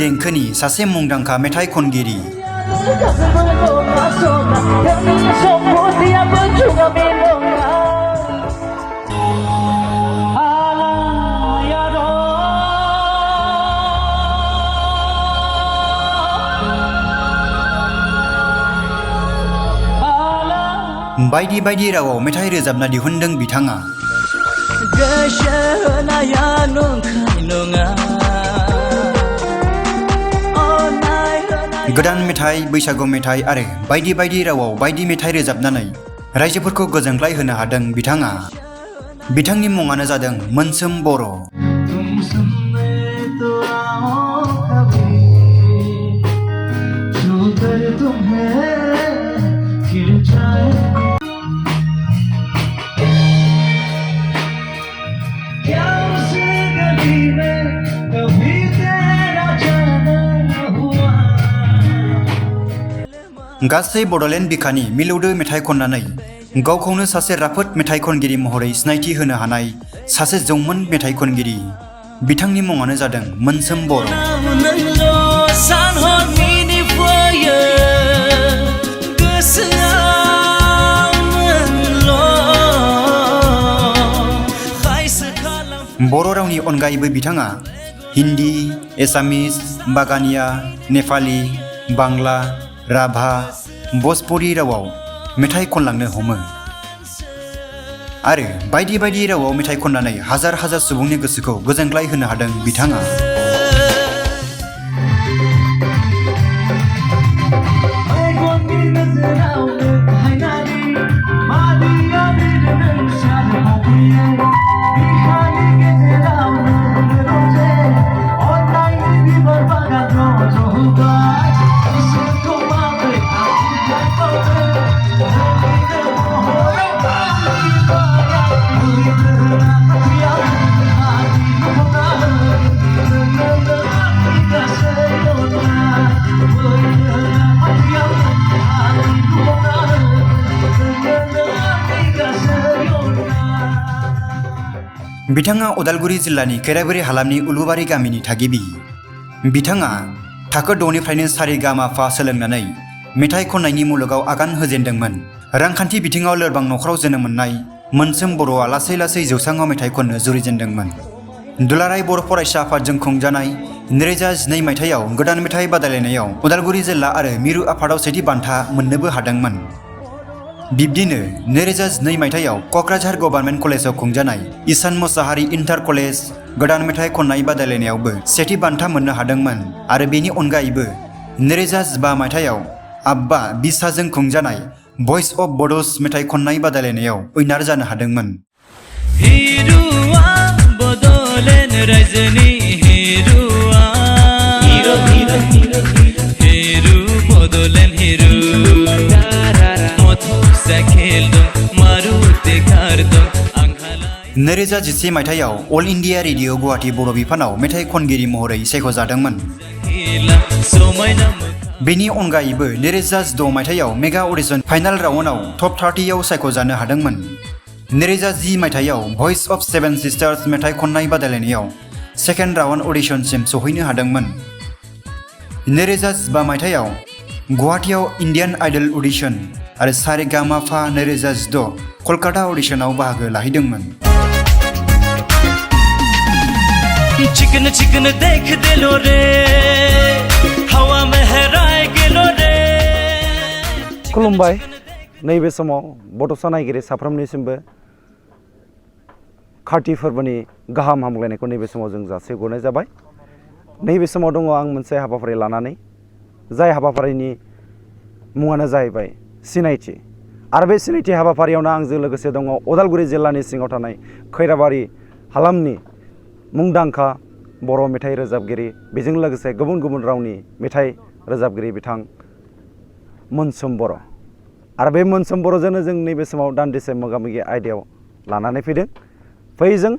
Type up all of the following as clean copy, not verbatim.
देंखोनि सासे मुंदांखा मेथाइ खनगिरि। बायदि बायदि रावाव मेथाइ रोजाबना दिहुनदों बिथाङा। गोदान मेथाइ, बैसागु मेथाइ आरो बायदि बायदि रावाव बायदि मेथाइ रोजाबनानै रायजोफोरखौ गोजोनग्लाय होनो हादों बिथाङा। बिथांनि मुङानो जादों मोनसोम बर'। गासै बड'लेण्ड बिखानि मिलौदो मेथाइ खननानै गावखौनो सासे राफोद मेथाइ खनगिरि महरै सिनायथि होनो हानाय सासे जौमोन मेथाइ खनगिरि। बिथांनि मुङानो जादों मोनसोम बर'। बर' रावनि अनगायैबो बिथाङा हिन्दी, एसामिस, बागानिया, नेपाली, बांला, राभा, भोजपुरी रावाव मेथाइ खनलांनो हमो आरो बायदि बायदि रावाव मेथाइ खननानै हाजार हाजार सुबुंनि गोसोखौ गोजोनग्लाय होनो हादों बिथाङा। बिथाङा उदालगुरि जिल्लानि केराबारि हालामनि उलुबारि गामिनि थागिबि। बिथाङा थाखो 6निफ्रायनो सारे-गा-मा-पा सोलोंनानै मेथाइ खननायनि मुलुगाव आगान होजेनदोंमोन। रांखान्थि बिथिङाव लोरबां नखराव जोनोम मोननाय मोनसोम बर'आ लासै लासै जौसाङाव मेथाइ खननो जुरिजेनदोंमोन। दुलाराय बर' फरायसा आफादजों खुंजानाय 2012 मायथाइयाव गोदान मेथाइ बादायलायनायाव उदालगुरि जिल्ला आरो मिरु आफादाव सेथि बान्था मोननोबो हादोंमोन। बिब्दिनो 2012 मायथाइयाव क'क्राझार गभार्नमेन्ट कलेजाव खुंजानाय ईसान मोसाहारि इन्टार कलेज गोदान मेथाइ खननाय बादायलायनायावबो सेथि बान्था मोननो हादोंमोन आरो बेनि अनगायैबो 2015 मायथाइयाव आब्बा बिसाजों खुंजानाय भइस अफ बड'स मेथाइ खननाय बादायलायनायाव उइनार जानो हादोंमोन। नैरोजा 11 मायथाइयाव अल इन्डिया रेडिअ गुवाहाटी बर' बिफानाव मेथाइ खनगिरि महरै सायख'जादोंमोन। बेनि अनगायैबो 2016 मायथाइयाव मेगा अडिशन फाइनाल राउन्डआव टप 30 आव सायख'जानो हादोंमोन। 2010 मायथाइयाव भइस अफ सेभेन सिस्टार्स मेथाइ खननाय बादायलायनायाव सेकेन्ड राउन्ड अडिशनसिम सौहैनो हादोंमोन। 2015 मायथाइयाव गुवाहाटीआव इन्डियान आइडल अडिशन आरो सारे-गा-मा-पा 2016 कलकाता अडिशनाव बाहागो लाहैदोंमोन। चिकन चिकन देख दिलो रे हवा में हेराय गेलो रे। खुलुमबाय। नैबे समाव बड'सा नायगिरि साफ्रोमनिसिमबो खाथि फोरबोनि गाहाम हामलायनायखौ नैबे समाव जों जासिहरनाय जाबाय। नैबे समाव दङ आं मोनसे हाबाफारि लानानै, जाय हाबाफारिनि मुङानो जाहैबाय सिनायथि। आरो बे सिनायथि हाबाफारियावनो आंजों लोगोसे दङ उदालगुरि जिल्लानि सिङाव थानाय खैराबारि हालामनि मुंदांखा बर' मेथाइ रोजाबगिरि, बेजों लोगोसे गुबुन गुबुन रावनि मेथाइ रोजाबगिरि बिथां मोनसोम बर'। आरो बे मोनसोम बर'जोंनो जों नैबे समाव दान्दिसे मोगा-मोगि आयदायाव लानानै फैदों। फै जों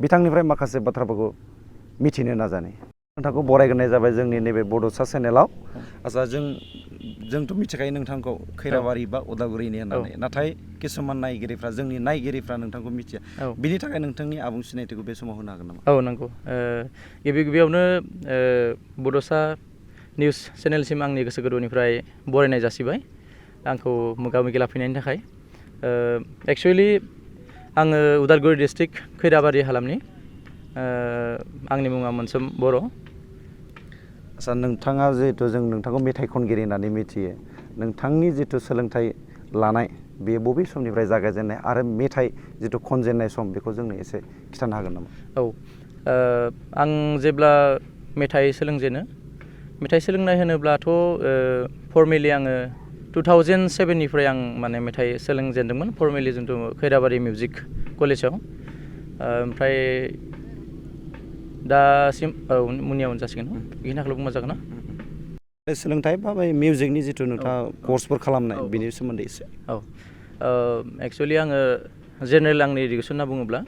बिथांनिफ्राय माखासे बाथ्राफोरखौ मिथिनो नाजानि। नोंथांखौ बरायग्रोनाय जाबाय जोंनि नैबे बड'सा चेनेलाव। आच्चा जोंथ' मिथिखायो नोंथांखौ खैराबारि बा उदालगुरिनि होननानै, नाथाय किसुमान नायगिरिफ्रा जोंनि नायगिरिफ्रा नोंथांखौ मिथिया। बिनि थाखाय नोंथांनि आबुं सिनायथिखौ बे समाव होनो हागोन नामा? औ नंगौ। गिबियावनो बड'सा निउस चेनेलसिम आंनि गोसो गोरबोनिफ्राय बरायनाय जासिबाय आंखौ मोगा मोगि लाफैनायनि थाखाय। एक्सुवेलि आङो उदालगुरि डिस्ट्रिक्ट खैराबारि हालामनि। आंनि मुङा मोनसोम बर'। आच्चा नोंथाङा जिहेथु जों नोंथांखौ मेथाइ खनगिरि होननानै मिथियो, नोंथांनि जिथु सोलोंथाइ लानाय बेयो बबे समनिफ्राय जागायजेननाय आरो मेथाइ जिथु खनजेननाय सम बेखौ जोंनो एसे खिन्थानो हागोन नामा? औ, आं जेब्ला मेथाइ सोलोंनाय होनोब्लाथ' फर्मेलि आङो 2007निफ्राय आं माने मेथाइ सोलोंजेनदोंमोन फर्मेलि जिथु खैराबारि मिउजिक कलेजाव। ओमफ्राय दासिम मुनियावनो जासिगोन बेखिनि थाखायल' बुंबा जागोन ना? सोलोंथाइ बा मिउजिकनि जिथु नोंथाङा कर्सफोर खालामनाय बेनि सोमोन्दै एसे। औ, एक्सुवेलि आङो जेनेरेल आंनि इडुकेसन होनना बुङोब्ला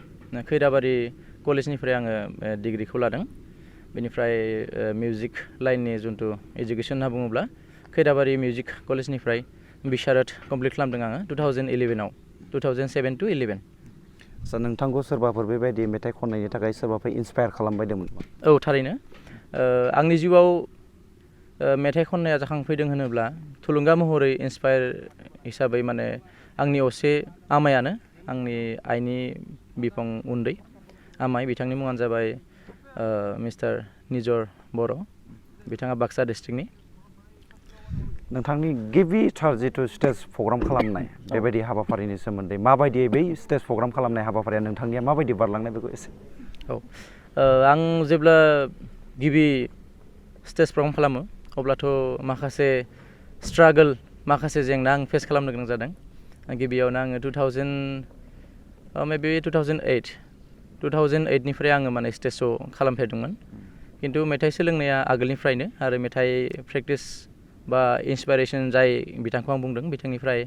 खैराबारि कलेजनिफ्राय आङो डिग्रिखौ लादों। बेनिफ्राय मिउजिक लाइननि जिथु इडुकेसन होनना बुङोब्ला खैराबारि मिउजिक कलेजनिफ्राय बिसारत कमप्लिट खालामदों आङो 2011आव 2007 to 11। आच्चा नोंथांखौ सोरबाफोर बेबायदि मेथाइ खननायनि थाखाय सोरबाफोर इन्सपायार खालामबायदोंमोन? औ, थारैनो आंनि जिउआव मेथाइ खननाया जाखांफैदों होनोब्ला थुलुंगा महरै इन्सपायार हिसाबै माने आंनि असे आमायानो, आंनि आइनि बिफं उन्दै आमाइ, बिथांनि मुङानो जाबाय मिस्टार निजर बर'। बिथाङा बाक्सा डिस्ट्रिक्टनि। नोंथांनि गिबिथार जिथु स्टेज प्रग्राम खालामनाय बेबायदि हाबाफारिनि सोमोन्दै माबायदियै बै स्टेज प्रग्राम खालामनाय हाबाफारिया नोंथांनिया माबायदि बारलांनाय बेखौ एसे। औ, आं जेब्ला गिबि स्टेज प्रग्राम खालामो अब्लाथ' माखासे स्ट्रागोल, माखासे जेंना आं फेस खालामनो गोनां जादों। गिबियावनो आङो 2008निफ्राय आङो माने स्टेज श' खालामफेरदोंमोन। खिन्थु मेथाइ सोलोंनाया आगोलनिफ्रायनो आरो मेथाइ प्रेक्टिस बा इन्सपाइरेसन जाय बिथांखौ आं बुंदों बिथांनिफ्राय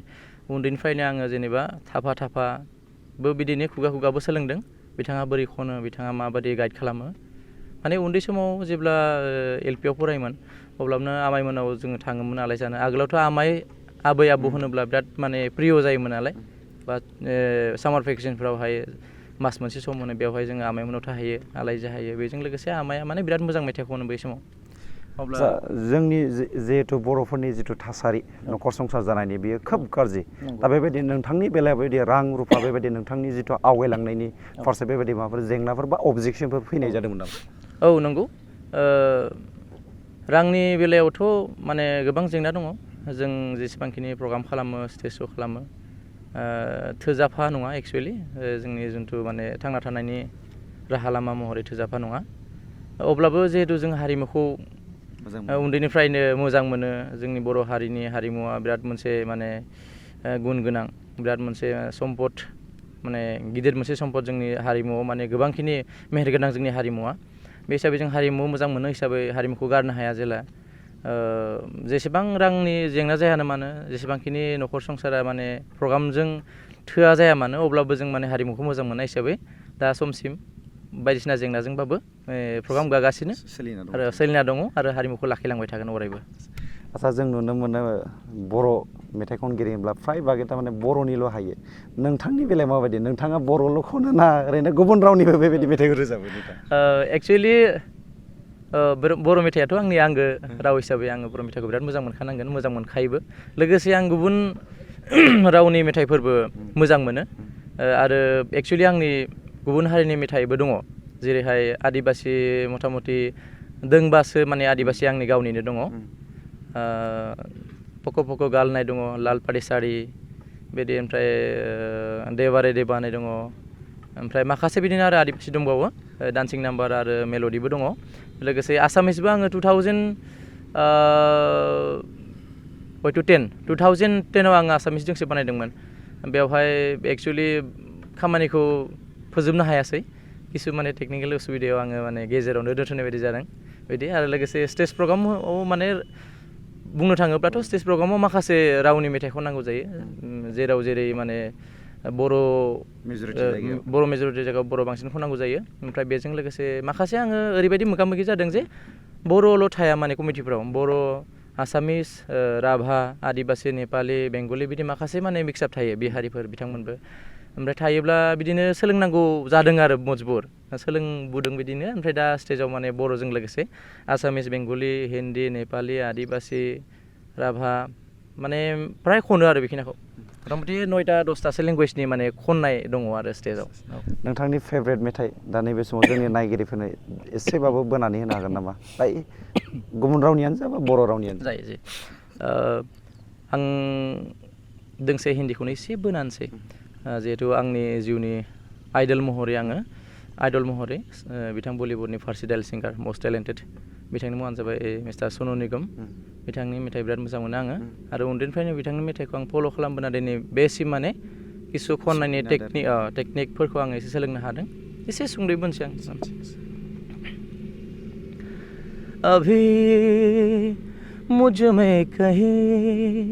उन्दैनिफ्रायनो आङो जेनेबा थाफाबो बिदिनो खुगाबो सोलोंदों। बिथाङा बोरै खनो, बिथाङा माबायदि गाइड खालामो। माने उन्दै समाव जेब्ला LP आव फरायोमोन अब्लानो आमाइमोनाव जोङो थाङोमोन आलासि जानो। आगोलावथ' आबै आबौ होनोब्ला बिराद माने प्रिय जायोमोन नालाय, बा सामार भेकेसनफ्रावहाय मास मोनसे सम मोनो, बेवहाय जोङो आमाइमोनाव थाहैयो, आलासि जाहैयो। बेजों लोगोसे आमाइया माने बिराद मोजां मेथाइ खनो बै समाव। अब्ला जोंनि जिहेथु बर'फोरनि जिथु थासारि न'खर संसार जानायनि बेयो खोब गाज्रि। दा बेबायदि नोंथांनि बेलायाव बेबायदि रां रुफा बेबायदि नोंथांनि जिथु आवगायलांनायनि फारसे बेबायदि माबाफोर जेंनाफोर बा अबजेक्सनफोर फैनाय जादोंमोन नामा? औ, नंगौ। रांनि बेलायावथ' माने गोबां जेंना दङ। जों जेसेबांखिनि प्रग्राम खालामो, स्टेज श' खालामो, थोजाफा नङा एक्सुवेलि। जोंनि जिथु माने थांना थानायनि राहा लामा महरै थोजाफा नङा। अब्लाबो जिहेतु जों हारिमुखौ उन्दैनिफ्रायनो मोजां मोनो, जोंनि बर' हारिनि हारिमुवा बिराद मोनसे माने गुन गोनां, बिराद मोनसे सम्पद, माने गिदिर मोनसे सम्पद जोंनि हारिमुआव, माने गोबांखिनि मेहेरगोनां जोंनि हारिमुवा। बे हिसाबै जों हारिमु मोजां मोनो हिसाबै हारिमुखौ गारनो हाया जेला। जेसेबां रांनि जेंना जायानो मानो, जेसेबांखिनि न'खर संसारा माने प्रग्रामजों थोआ जाया मानो, अब्लाबो जों माने हारिमुखौ मोजां मोननाय हिसाबै दा समसिम बायदिसिना जेंनाजोंबाबो प्रग्राम गागासिनो आरो सोलिना दङ आरो हारिमुखौ लाखिलांबाय थागोन अरायबो। आच्चा जों नुनो मोनो बर' मेथाइ खनगिरि होनब्ला फ्राय बागै थारमाने बर'निल' हायो। नोंथांनि बेलायाव माबायदि? नोंथाङा बर'ल' खनो ना ओरैनो गुबुन रावनिबो बेबायदि मेथाइखौ रोजाबो? एक्सुवेलि बर' मेथाइआथ' आंनि आंगो राव हिसाबै आङो बर' मेथाइखौ बिराद मोजां मोनखानांगोन, मोजां मोनखायोबो। लोगोसे आं गुबुन रावनि मेथाइफोरबो मोजां मोनो। आरो एक्सुवेलि आंनि गुबुन हारिनि मेथाइबो दङ, जेरैहाय आदिबासि मथा मथि दोंबासो माने आदिबासि आंनि गावनिनो दङ। पक' पक' गाल होननाय दङ, लाल पारि सारि बिदि, ओमफ्राय देबारे देबा होननाय दङ। ओमफ्राय माखासे बिदिनो आरो आदिबासि दंबावो, डान्सिं नाम्बार आरो मेल'डिबो दङ। लोगोसे आसामिसबो आङो 2010आव आङो आसामिस दोंसे बानायदोंमोन। बेवहाय एक्सुवेलि खामानिखौ फोजोबनो हायासै, किसु माने टेकनिकेल उसुबिदायाव आङो माने गेजेरावनो दोनथ'नाय बायदि जादों बिदि। आरो लोगोसे स्टेज प्रग्रामाव माने बुंनो थाङोब्लाथ' स्टेज प्रग्रामाव माखासे रावनि मेथाइ खननांगौ जायो, जेराव जेरै माने बर' मेजरिटि बर' मेजरिटि जायगायाव बर' बांसिन खननांगौ जायो ओमफ्राय बेजों लोगोसे माखासे आङो ओरैबायदि मोगा मोगि जादों जे बर'ल' थाया माने कमिटिफ्राव बर' आसामिस राभा आदिबासि नेपालि बेंगलि बिदि माखासे माने मिक्सआप थायो बिहारिफोर बिथांमोनबो ओमफ्राय थायोब्ला बिदिनो सोलोंनांगौ जादों आरो मजबुर सोलोंबोदों बिदिनो ओमफ्राय दा स्टेजाव माने बर'जों लोगोसे आसामिस बेंगलि हिन्दी नेपालि आदिबासि राभा माने फ्राय खनो आरो बेखिनिखौ मथा मथि 9टा 10टासो लेंगुवेजनि माने खननाय दङ आरो स्टेजाव नोंथांनि फेभरेट मेथाइ दा नैबे समाव जोंनि नायगिरिफोरनो एसेबाबो बोनानै होनो हागोन नामा दाय गुबुन रावनियानो जा बा बर' रावनियानो जायो आं दोंसे हिन्दीखौनो एसे बोनानैसै जिहेथु आंनि जिउनि आइडल महरै बिथां बलिउडनि भार्सेटाइल सिंगार मस्ट टेलेन्टेड बिथांनि मुङानो जाबाय मिस्टार सनु निगम बिथांनि मेथाइ बिराद मोजां मोनो आङो आरो उन्दैनिफ्रायनो बिथांनि मेथाइखौ आं फल' खालामबोना दिनै बेसिम माने किसु खननायनि टेकनिकफोरखौ आङो एसे सोलोंनो हादों एसे सुंद'यै बुंसै आं अभी मुझ में कहीं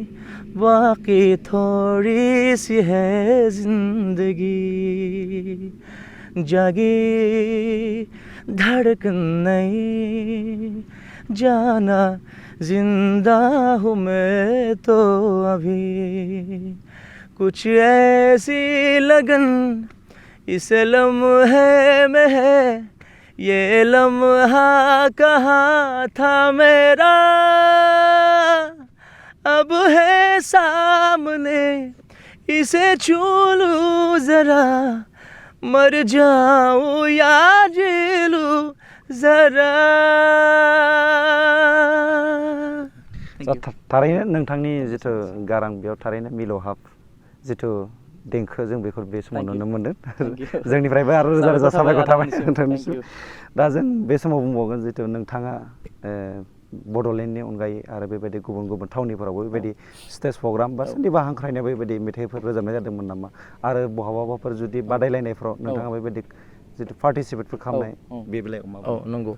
बाकी थोड़ी सी है जिंदगी जागी धड़कन नहीं जाना जिंदा हूँ मैं तो अभी कुछ ऐसी लगन इस लम्हे में है ये लम्हा कहाँ था मेरा अब है सामने इसे छू लूं जरा मर जाऊं या जी लूं जरा थारैनो नोंथांनि जिथु गारां बेयाव थारैनो मिलौहाब जिथु देंखो जों बेखौ बे समाव नुनो मोन्दों जोंनिफ्रायबो आरो रोजा रोजा साबायखर थाबाय नोंथांनिसिम दा जों बे समाव बुंबावगोन जिथु नोंथाङा बड'लेण्डनि अनगायै आरो बेबायदि गुबुन गुबुन थावनिफोरावबो बेबायदि स्टेज प्रग्राम बा सोरनिबा हांख्रायनायाव बेबायदि मेथाइफोर रोजाबनाय जादोंमोन नामा आरो बहाबाफोर जुदि बादायलायनायफ्राव नोंथाङा बेबायदि जिथु पार्टिसिपेटफोर खालामनाय बे बेलायाव मा नंगौ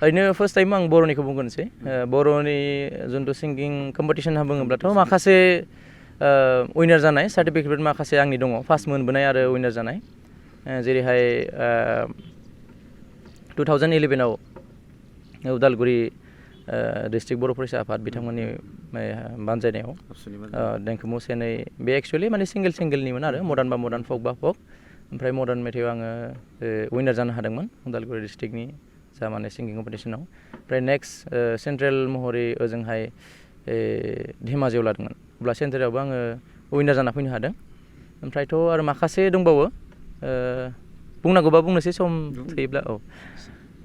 ओरैनो फार्स्ट टाइम आं बर'निखौ बुंग्रोनोसै बर'नि जिथु सिंगिं कम्पिटिसन होनना बुङोब्लाथ' माखासे उइनार जानाय सार्टिफिकेट माखासे आंनि दङ फार्स्ट मोनबोनाय आरो उइनार जानाय जेरैहाय 2011आव उदालगुरि डिस्ट्रिक्ट बर' फरायसा आफाद बिथांमोननि बानजायनायाव देंखो मोसानाय बे एक्सुवेलि माने सिंगेलनिमोन आरो मडार्न बा मडार्न फक बा फक ओमफ्राय मडार्न मेथाइआव आङो उइनार जानो हादोंमोन उदालगुरि डिस्ट्रिक्टनि जा माने सिंगिं कम्पिटिसनाव ओमफ्राय नेक्स्ट सेन्ट्रेल महरै ओजोंहाय धेमाजियाव लादोंमोन अब्ला सेन्ट्रेलावबो आङो उइनार जाना फैनो हादों ओमफ्रायथ' आरो माखासे दंबावो बुंनांगौबा बुंनोसै सम थैयोब्ला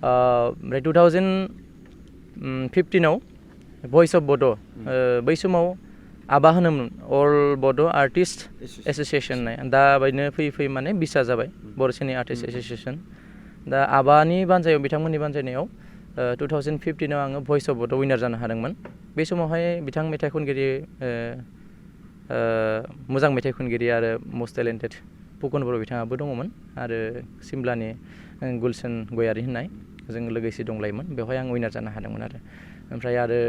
ओमफ्राय 2015आव भइस अफ बड' बै समाव आबा होनोमोन अल बड' आर्टिस्ट एस'सियेसन होननाय दा बायदिनो फैयै फैयै माने बिसा जाबाय बर' सिनि आर्टिस्ट एस'सियेसन दा आबानि बानजायाव बिथांमोननि बानजायनायाव 2015आव आङो भइस अफ बड' उइनार जानो हादोंमोन बे समावहाय बिथां मेथाइ खनगिरि मोजां मेथाइ खनगिरि आरो मस्ट टेलेन्टेड फुकन बर' बिथाङाबो दङमोन आरो सिमलानि गुलशन गयारि होननाय जों लोगोसे दंलायोमोन बेवहाय आं उइनार जानो हादोंमोन आरो ओमफ्राय आरो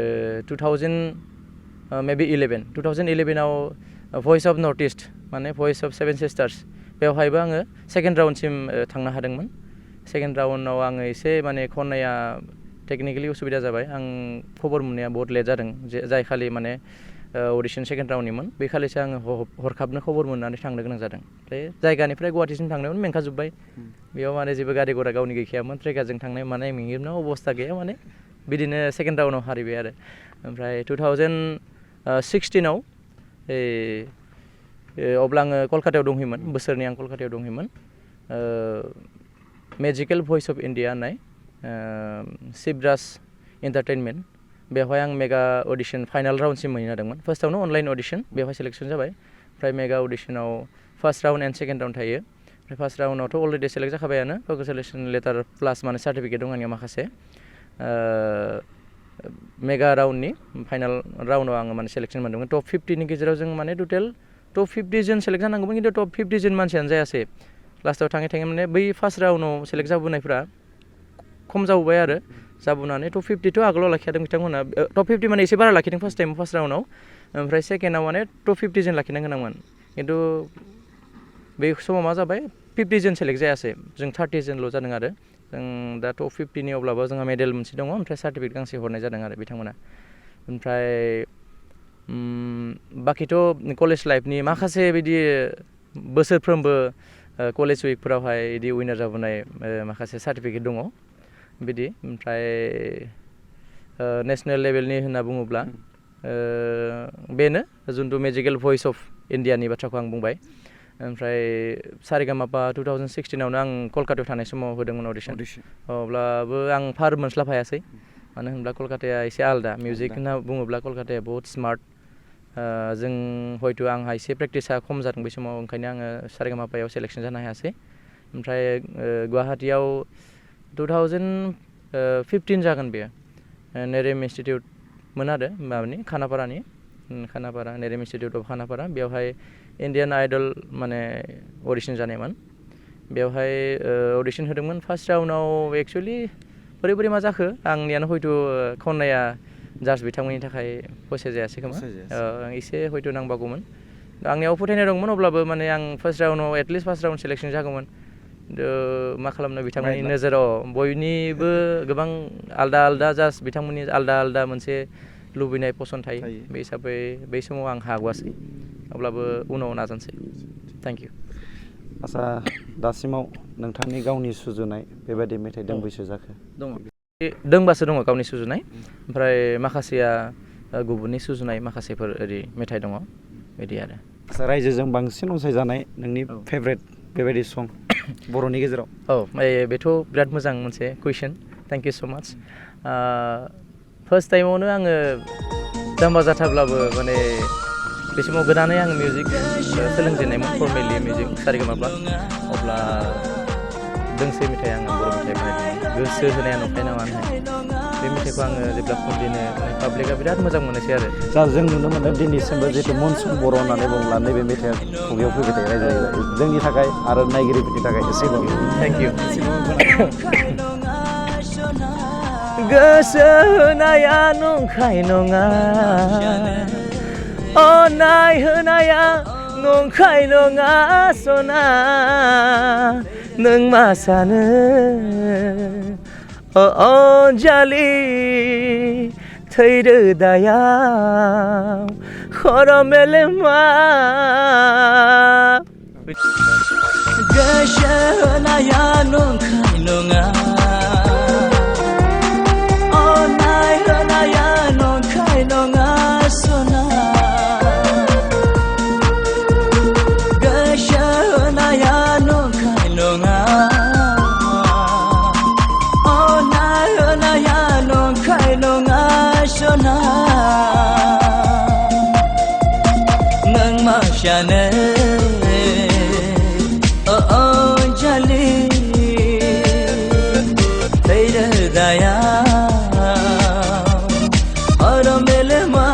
2011आव भइस अफ नर्थ इस्ट माने भइस अफ सेभेन सिस्टार्स बेवहायबो आङो सेकेन्ड राउन्डसिम थांनो हादोंमोन सेकेन्ड राउन्डआव आङो एसे माने खननाया टेकनिकेलि उसुबिदा जाबाय आं खबर मोननाया बहुत लेट जादों जाय खालि माने अडिसन सेकेन्ड राउन्डनिमोन बे खालिसो आङो हरखाबनो खबर मोननानै थांनो गोनां जादों ओमफ्राय जायगानिफ्राय गुवाहाटिसिम थांनायावनो मेंखाजोब्बाय बेयाव माने जेबो गारि घरा गावनि गैखायामोन ट्रेकारजों थांनाय माने मेंङोमोन अबस्था गैया माने बिदिनो सेकेन्ड राउन्डआव हारिबाय आरो ओमफ्राय 2016आव अब्ला आङो कलकातायाव दंहैयोमोन बोसोरनै आं कलकातायाव दंहैयोमन मेजिकेल भइस अफ इन्डिया होननाय शिबराज एन्टारटेनमेन्ट बेवहाय आं मेगा अडिसन फाइनाल राउन्डसिम मोनहैनो हादोंमोन फार्स्टआवनो अनलाइन अडिसन बेवहाय सेलेक्सन जाबाय ओमफ्राय मेगा अडिसनाव first round and second round थायो ओमफ्राय फार्स्ट राउन्डआवथ' अलरेडि सेलेक्ट जाखाबायानो कंग्रेचुलेसन लेटार प्लास माने सार्टिफिकेट दं आंनिया माखासे मेगा राउन्डनि फाइनाल राउन्डआव आङो माने सेलेक्सन मोनदोंमोन टप 50नि गेजेराव जों माने टटेल टप 50 जन सेलेक्ट जानांगौमोन खिन्थु टप 50 जन मानसियानो जायासै लास्टआव थाङै थाङै माने बै फार्स्ट राउन्डआव सेलेक्ट जाबोनायफ्रा खम जाबोबाय आरो जाबोनानै टप 50 थ' आगोलाव लाखिदों बिथांमोना टप 50 माने एसे बारा लाखिदों फार्स्ट राउन्डआव ओमफ्राय सेकेन्डआव माने टप 50 जों लाखिनो गोनांमोन खिन्थु बे समाव मा जाबाय 50 जोन सेलेक्ट जायासै जों 30 जोनल' जादों आरो जों दा टप 50 नि अब्लाबो जोंहा मेडेल मोनसे दङ ओमफ्राय सार्टिफिकेट गांसे हरनाय जादों आरो बिथांमोना ओमफ्राय बाखिथ' कलेज लाइफनि माखासे बिदि बोसोरफ्रोमबो कलेज उइकफोरावहाय बिदि उइनार जाबोनाय माखासे सार्टिफिकेट दङ बिदि ओमफ्राय नेसनेल लेभेलनि होनना बुङोब्ला बेनो जुन्थु मेजिकेल भइस अफ इन्डियानि बाथ्राखौ आं बुंबाय ओमफ्राय सारेगामापा 2016 आवनो आं कलकातायाव थानाय समाव होदोंमोन अडिशन अब्लाबो आं फार मोनस्लाबहायासै मानो होनब्ला कलकाताया एसे आलादा मिउजिक होनना बुङोब्ला कलकाताया बहुत स्मार्ट जों हयथ' आंहा एसे प्रेक्टिसा खम जादों बै समाव ओंखायनो आङो सारेगामापायाव सेलेक्सन जानो हायासै ओमफ्राय गुवाहाटीयाव 2015 जागोन बेयो नेरेम इन्सटिटिउटमोन आरो माबानि खानापारा नेरेम इन्सटिटिउट अफ खानापारा बेवहाय इण्डियान आइडल माने अडिशन जानायमोन बेवहाय अडिशन होदोंमोन फार्स्ट राउन्डआव एक्सुवेलि बोरै मा जाखो आंनियानो हयथ' खननाया जास्ट बिथांमोननि थाखाय फसाय जायासै खोमा एसे हयथ' नांबागौमोन आंनियाव फोथायनाय दंमोन अब्लाबो माने आं फार्स्ट राउन्डआव एटलिस्ट फार्स्ट राउन्ड सेलेक्सन जागौमोन मा खालामनो बिथांमोननि नोजोराव बयनिबो गोबां आलदा जास्ट बिथांमोननि आलदा मोनसे लुबैनाय पसन थायो बे हिसाबै बै समाव आं हागवासै अब्लाबो उनाव नाजानोसै थेंक इउ आसा दासिमाव नोंथांनि गावनि सुजुनाय बेबायदि मेथाइ दोंबैसो जाखो दोंबासो दङ गावनि सुजुनाय ओमफ्राय माखासेया गुबुननि सुजुनाय माखासेफोर ओरै मेथाइ दङ बिदि आरो रायजोजों बांसिन अनसायजानाय नोंनि फेभरेट बेबायदि सं बर'नि गेजेराव बेथ' बिराद मोजां मोनसे कुइसन थेंक इउ स' माच फार्स्ट टाइमावनो आङो जाम्बा जाथाब्लाबो माने बे समाव गोदानै आङो मिउजिक सोलोंजेननायमोन फर्मेलि मिउजिक सारेगामापा अब्ला दोंसे मेथाइ आङो बर' मेथाइ बानायदोंमोन गोसो होनाया नंखाय नामा बे मेथाइखौ आङो जेब्ला खनदिनो पाब्लिकआ बिराद मोजां मोनोसै आरो जा जों नुनो मोनो दिनैसिमबो जिहेतु मनसुन बर' होननानै बुङोब्ला नैबे मेथाइआ खुगायाव फैबाय थायो रायजो जोंनि थाखाय आरो नायगिरिफोरनि थाखाय एसेबां थेंक इउ गोसो होनाया नंखाय नङा अननाय होनाया नंखाय नङा सना नों मा सानो अनजालि थै रोदायाव खर' मेलेमा गोसो होनाया नंखाय नङा अननाय होनाया नंखाय नङा सना गोसो होनाया नंखाय नङा अननाय होनाया नंखाय नङा सना नों मा सानो अनजालि थै रोदायाव खर' मेलेमा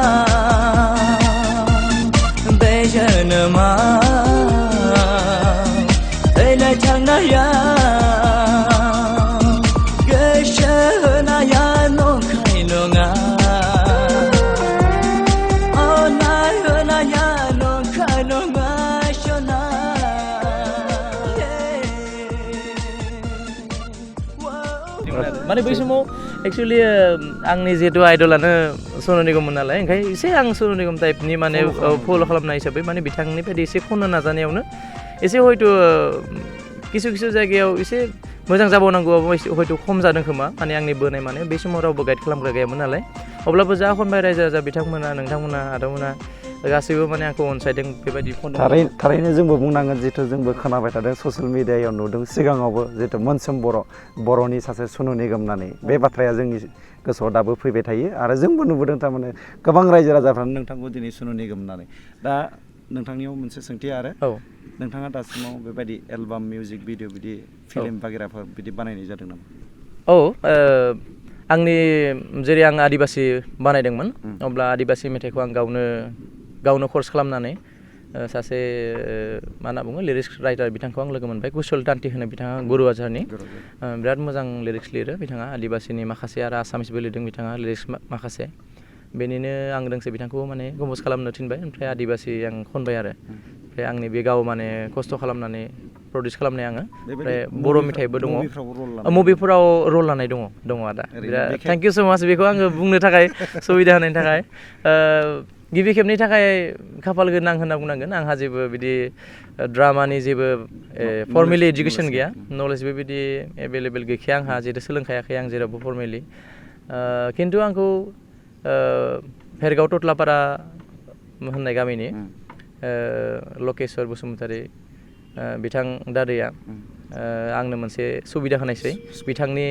बे जोनोमा थैनाय थांनाया गोसो होनाया नंखाय नङा अननाय होनाया नंखाय नङा सना माने बै समाव एक्सुवेलि आंनि जिहेतु आइडलानो सनु निगममोन नालाय ओंखायनो एसे आं सनु निगम टाइपनि माने फल' खालामनाय हिसाबै माने बिथांनि बायदि एसे खननो नाजानायावनो एसे हयथ' किसु जायगायाव एसे मोजां जाबावनांगौआबो हयथ' खम जादों खोमा माने आंनि बोनाय माने बे समाव रावबो गाइड खालामग्रा गैयामोन नालाय अब्लाबो जा खनबाय रायजो राजा बिथांमोना नोंथांमोना आदामोना गासैबो माने आंखौ अनसायदों बेबायदि थारैनो जोंबो बुंनांगोन जिहेथु जोंबो खोनाबाय थादों ससियेल मिडियायाव नुदों सिगाङावबो जिहेतु मोनसोम बर'नि सासे सनु निगम होननानै बे बाथ्राया जोंनि गोसोआव दाबो फैबाय थायो आरो जोंबो नुबोदों थारमाने गोबां रायजो राजाफ्रानो नोंथांखौ दिनै सनु निगम होननानै दा नोंथांनियाव मोनसे सोंथि आरो नोंथाङा दासिमाव बेबायदि एलबाम मिउजिक भिडिअ बिदि फिल्म बागेराफोर बिदि बानायनाय जादों नामा आंनि जेरै आं आदिबासि बानायदोंमोन अब्ला आदिबासि मेथाइखौ आं गावनो कर्स खालामनानै सासे मा होनना बुङो लिरिक्स राइटार बिथांखौ आं लोगो मोनबाय कुशल दान्ति होनो बिथाङा बर'जनि बिराद मोजां लिरिक्स लिरो बिथाङा आदिबासिनि माखासे आरो आसामिसबो लिरदों बिथाङा लिरिक्स माखासे बेनिनो आं दोंसे बिथांखौ माने कम्प'ज खालामनो थिनबाय ओमफ्राय आदिबासि आं खनबाय आरो ओमफ्राय आंनि बे गाव माने खस्थ' खालामनानै प्रडिउस खालामनाय आङो ओमफ्राय बर' मेथाइबो दङ मुभिफोराव रल लानाय दङ आदा बिराद थेंक इउ स' माच बेखौ आङो बुंनो थाखाय सुबिदा होनायनि थाखाय गिबि खेबनि थाखाय खाफाल गोनां होनना बुंनांगोन आंहा जेबो बिदि ड्रामानि जेबो फर्मेलि एडुकेसन गैया नलेजबो बिदि एभेलेबेल गैखाया आंहा जेरै सोलोंखायाखै आं जेरावबो फर्मेलि खिन्थु आंखौ भेरगाव टटलापारा होननाय गामिनि लकेस्वर बसुमतारी बिथां दादैया आंनो मोनसे सुबिदा होनायसै बिथांनि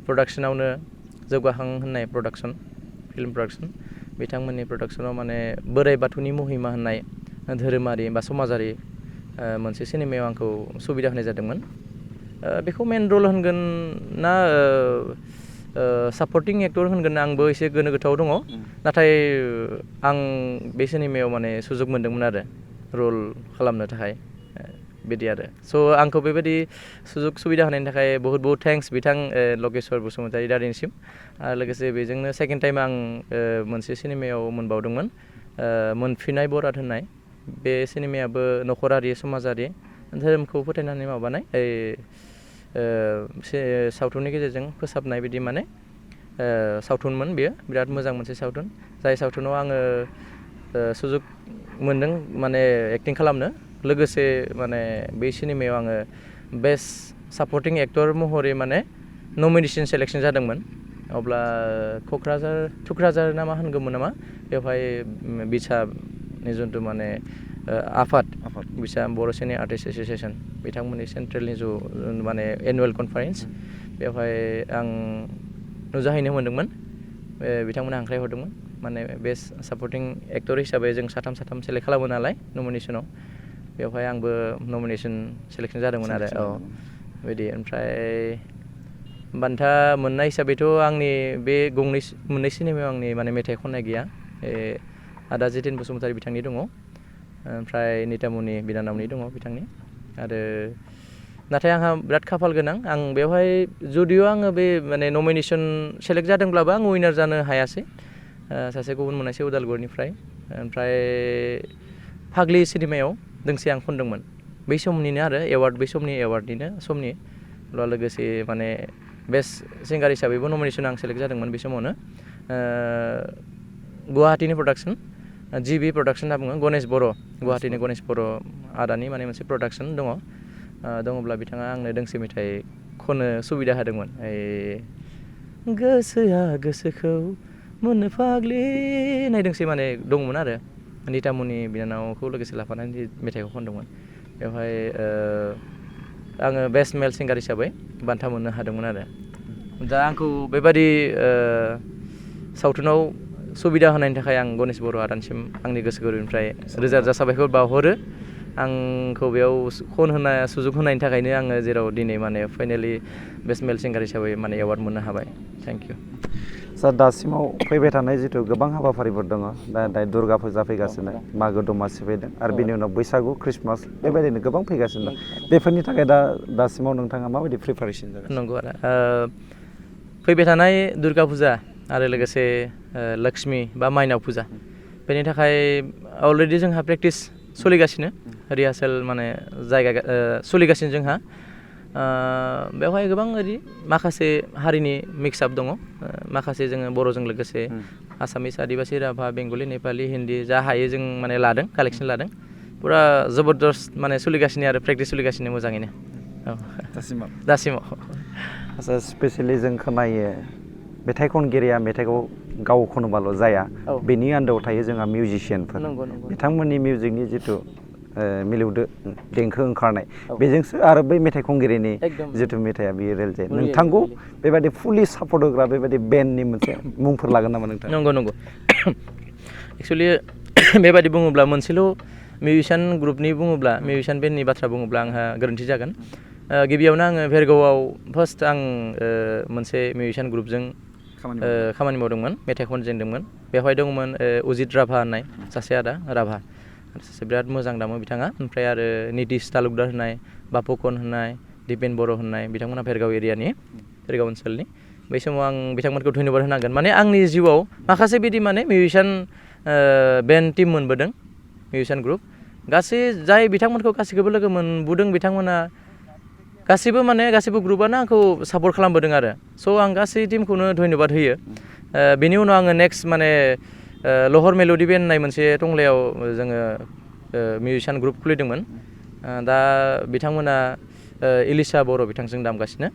प्रडाक्सनावनो जौगाहां होननाय प्रडाक्सन फिल्म प्रडाक्सन बिथांमोननि प्रडाक्सनाव माने बोराइ बाथौनि महिमा होननाय धोरोमारि बा समाजारि मोनसे सिनेमायाव आंखौ सुबिदा होनाय जादोंमोन बेखौ मेन रल होनगोन ना सापर्टिं एक्टर होनगोन आंबो एसे गोनो गोथोआव दङ नाथाय आं बे सिनेमायाव माने सुजुग मोनदोंमोन आरो रल खालामनो थाखाय बिदि आरो स' आंखौ बेबायदि सुजुग सुबिदा होनायनि थाखाय बहुत बहुत थेंक्स बिथां लकेस्वर बसुमतारी दादैनिसिम आरो लोगोसे बेजोंनो सेकेन्ड टाइम आं मोनसे सिनेमायाव मोनबावदोंमोन मोनफिननाय बराद होननाय बे सिनेमायाबो नखरारि समाजारि धोरोमखौ फोथायनानै माबानाय सावथुननि गेजेरजों फोसाबनाय बिदि माने सावथुनमोन बेयो बिराद मोजां मोनसे सावथुन जाय सावथुनाव आङो सुजुग मोनदों माने एक्टिं खालामनो लोगोसे माने बै सिनेमायाव आङो बेस्ट सापर्टिं एक्टर महरै माने नमिनेसन सेलेक्सन जादोंमोन अब्ला थुक्राझार ना मा होनगौमोन नामा बेवहाय बिसानि जिथु माने आफाद बिसा बर' सिने आर्टिस्ट एस'सियेसन बिथांमोननि सेन्ट्रेलनि माने एनुवेल कनफारेन्स बेवहाय आं नुजाहैनो मोन्दोंमोन बिथांमोना हांख्राय हरदोंमोन माने बेस्ट सापर्टिं एक्टर हिसाबै जों साथाम सेलेक्ट खालामो नालाय नमिनेसनाव बेवहाय आंबो नमिनेसन सेलेक्सन जादोंमोन आरो बिदि ओमफ्राय बान्था मोननाय हिसाबैथ' आंनि बे मोननै सिनेमायाव आंनि माने मेथाइ खननाय गैया आदा जितेन बसुमतारी बिथांनि दङ ओमफ्राय नितामुनि बिनानावनि दङ बिथांनि आरो नाथाय आंहा बिराद खाफाल गोनां आं बेवहाय जुदिअ आङो बे माने नमिनेसन सेलेक्ट जादोंब्लाबो आं उइनार जानो हायासै सासे गुबुन मोननायसै उदालगुरिनिफ्राय ओमफ्राय फाग्लि सिनेमायाव दोंसे आं खनदोंमोन बै समनिनो आरो बै समनि एवार्डनिनो लोगोसे माने बेस्ट सिंगार हिसाबैबो नमिनेसन आं सेलेक्ट जादोंमोन बे समावनो गुवाहाटीनि प्रडाक्सन जिबि प्रडाक्सन होनना बुङो गणेश बर' गुवाहाटीनि गणेश बर' आदानि माने मोनसे प्रडाक्सन दङब्ला बिथाङा आंनो दोंसे मेथाइ खननो सुबिदा होदोंमोन गोसोआ गोसोखौ मोननो फाग्लि होननाय दोंसे माने दंमोन आरो नितामुनि बिनानावखौ लोगोसे लाफानानै मेथाइखौ खनदोंमोन बेवहाय आङो बेस्ट मेल सिंगार हिसाबै बान्था मोननो हादोंमोन आरो दा आंखौ बेबादि सावथुनाव सुबिदा होनायनि थाखाय आं गणेश बर' आदानिसिम आंनि गोसो गोरबोनिफ्राय रोजा रोजा साबायखर बावहरो आंखौ बेयाव सुजुग होनायनि थाखायनो आङो जेराव दिनै माने फाइनालि बेस्ट मेल सिंगार हिसाबै माने एवार्ड मोननो हाबाय थेंक इउ सार दासिमाव फैबाय थानाय जिथु गोबां हाबाफारिफोर दङ दा दुर्गा फुजा फैगासिनो मागो दमासि फैदों आरो बेनि उनाव बैसागु ख्रिस्टमास बेबायदिनो गोबां फैगासिनो दं बेफोरनि थाखाय दासिमाव नोंथाङा माबायदि प्रिपारेसन जागोन नंगौ आरो फैबाय थानाय दुर्गा फुजा आरो लोगोसे लक्ष्मी बा माइनाव फुजा बेनि थाखाय अलरेडि जोंहा प्रेक्टिस सोलिगासिनो रिहार्सेल माने जायगा सोलिगासिनो जोंहा बेवहाय गोबां ओरै माखासे हारिनि मिक्सआप दङ माखासे जोङो बर'जों लोगोसे आसामिस आदिबासि राभा बेंगलि नेपालि हिन्दी जा हायो जों माने कालेक्सन लादों पुरा जबरदस्त माने सोलिगासिनो आरो प्रेक्टिस सोलिगासिनो मोजाङैनो दासिमाव आच्चा स्पेसियेलि जों खोनायो मेथाइ खनगिरिया मेथाइखौ गाव खनोबाल' जाया बेनि आन्दोआव थायो जोंहा मिउजिशियानफोर बिथांमोननि मिउजिकनि जिथु मिलौदो देंखो ओंखारनाय बेजोंसो आरो बै मेथाइ खनगिरिनि जिथु मेथाइआ बियो रियेल जायो नोंथांखौ बेबायदि फुलि सापर्ट होग्रा बेबायदि बेन्डनि मोनसे मुंफोर लागोन नामा नोंथां नंगौ एक्सुवेलि बेबायदि बुङोब्ला मोनसेल' मिउजिशियान ग्रुपनि बुङोब्ला मिउजिशियान बेन्डनि बाथ्रा बुङोब्ला आंहा गोरोन्थि जागोन गिबियावनो आङो भेरगावआव फार्स्ट आं मोनसे मिउजिशियान ग्रुपजों खामानि मावदोंमोन मेथाइ खनजेनदोंमोन बेवहाय दंमोन उजित राभा होननाय सासे आदा राभा सासे बिराद मोजां दामो बिथाङा ओमफ्राय आरो नितिश तालुकदार होननाय बापुकन होननाय दिपेन बर' होननाय बिथांमोना भेरगाव एरियानि भेरगाव ओनसोलनि बै समाव आं बिथांमोनखौ धन्यबाद होनांगोन माने आंनि जिउआव माखासे बिदि माने मिउजिशियान बेन्ड टीम मोनबोदों मिउजिशियान ग्रुप गासै जाय बिथांमोनखौ गासैखौबो लोगो मोनबोदों बिथांमोना गासिबो ग्रुपआनो आंखौ सापर्ट खालामबोदों आरो स' आं गासै टीमखौनो धन्यबाद होयो बेनि उनाव आङो नेक्स्ट माने लहर मेल'डि बेन्ड होननाय मोनसे टंलायाव जोङो मिउजिशियान ग्रुप खुलिदोंमोन दा बिथांमोना इलिसा बर' बिथांजों दामगासिनो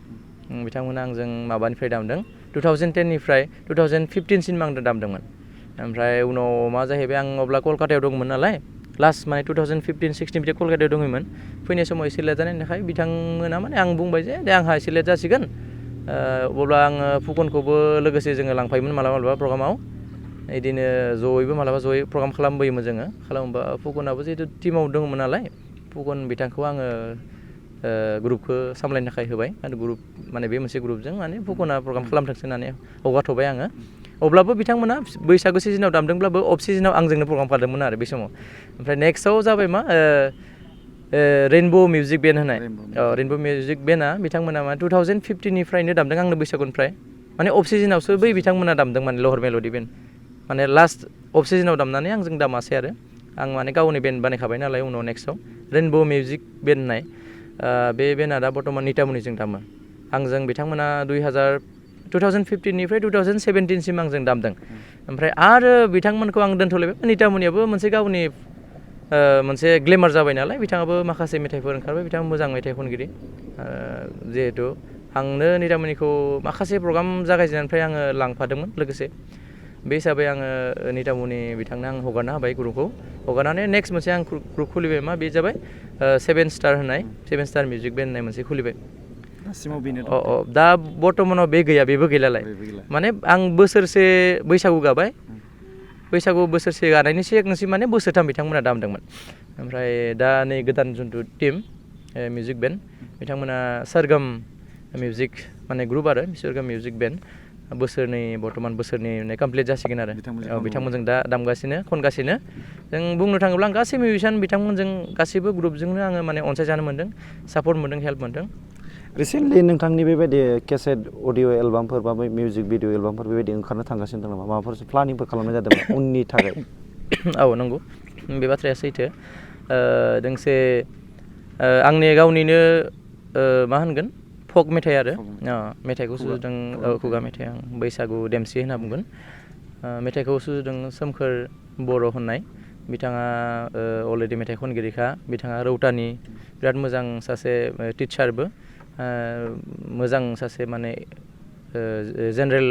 बिथांमोना आंजों माबानिफ्राय दामदों 2010निफ्राय 2015सिम आं दामदोंमोन ओमफ्राय उनाव मा जाहैबाय आं अब्ला कलकातायाव दंमोन नालाय लास्ट माने 2015-16 बिदि कलकातायाव दङमोन फैनाय समाव एसे लेट जानायनि थाखाय बिथांमोना माने आं बुंबाय जे दे आंहा एसे लेट जासिगोन अब्ला आङो फुकनखौबो लोगोसे जोङो लांफायोमोन मालाबा प्रग्रामाव बिदिनो जयैबो मालाबा जयै प्रग्राम खालामबोयोमोन जोङो खालामोबा फुकनाबो जिहेतु टिमाव दङमोन नालाय फुकन बिथांखौ आङो ग्रुपखौ सामलायनो थाखाय होबाय आरो ग्रुप माने बे मोनसे ग्रुपजों माने फुकना प्रग्राम खालामथोंसै होननानै हगारथ'बाय आङो अब्लाबो बिथांमोना बैसागु सिजोनाव दामदोंब्लाबो अफ सिजोनाव आंजोंनो प्रग्राम खालामदोंमोन आरो बे समाव ओमफ्राय नेक्स्टआव जाबाय मा रेइनब' मिउजिक बेन्ड होननाय रेइनब' मिउजिक बेन्डआ बिथांमोना मा 2015निफ्रायनो दामदों आंनो बैसागुनिफ्राय माने अफ सिजोनावसो बै बिथांमोना दामदों माने लहर मेल'डि बेन्ड माने लास्ट अफ सिजोनाव दामनानै आंजों दामासै आरो आं माने गावनि बेन्ड बानायखाबाय नालाय उनाव नेक्स्टआव रेइनब' मिउजिक बेन्ड होननाय बे बेन्डआ दा बर्थमान नितामुनिजों दामो आंजों बिथांमोना 2015निफ्राय 2017सिम आंजों दामदों ओमफ्राय आरो बिथांमोनखौ आं दोनथ'लायबाय नितामुनियाबो मोनसे गावनि मोनसे ग्लेमार जाबाय नालाय बिथाङाबो माखासे मेथाइफोर ओंखारबाय बिथाङा मोजां मेथाइ खनगिरि जिहेथु आंनो नितामुनिखौ माखासे प्रग्राम जागायजेननायनिफ्राय आङो लांफादोंमोन लोगोसे बे हिसाबै आङो नितामुनि बिथांनो आं हगारना होबाय ग्रुपखौ हगारनानै नेक्स्ट मोनसे आं ग्रुप खुलिबाय मा बे जाबाय 7 स्टार मिउजिक बेन्ड होननाय मोनसे खुलिबाय दा बर्थमानाव बे गैया बेबो गैलालाय माने आं बोसोरसे बैसागु गाबाय बैसागु बोसोरसे गानायनि सिगांसिम माने बोसोरथाम बिथांमोना दामदोंमोन ओमफ्राय दा नै गोदान जिथु टीम मिउजिक बेन्ड बिथांमोना सरगम मिउजिक माने ग्रुप आरो सरगम मिउजिक बेन्ड बर्थमान बोसोरनै कमप्लिट जासिगोन आरो बिथांमोनजों दा दामगासिनो खनगासिनो जों बुंनो थाङोब्ला आं गासै मिउजिशियान बिथांमोनजों गासैबो ग्रुपजोंनो आङो माने अनसायजानो मोन्दों सापर्ट मोन्दों हेल्प मोन्दों रिसेन्टलि नोंथांनि बेबायदि केसेट अडिअ' एलबामफोर बा मिउजिक भिडिअ' एलबामफोर बेबायदि ओंखारनो थांगासिनो दं नामा माबाफोर प्लानिंफोर खालामनाय जादों उननि थाखाय औ नंगौ बे बाथ्राया सैथो दोंसे आंनि गावनिनो मा होनगोन फक मेथाइ आरो मेथाइखौ सुजुदों खुगा मेथाइ आं बैसागु देमसि होनना बुंगोन मेथाइखौ सुजुदों सोमखोर बर' होननाय बिथाङा अलरेडि मेथाइ खनगिरिखा बिथाङा रौतानि बिराद मोजां सासे टिचारबो मोजां सासे माने जेनेरेल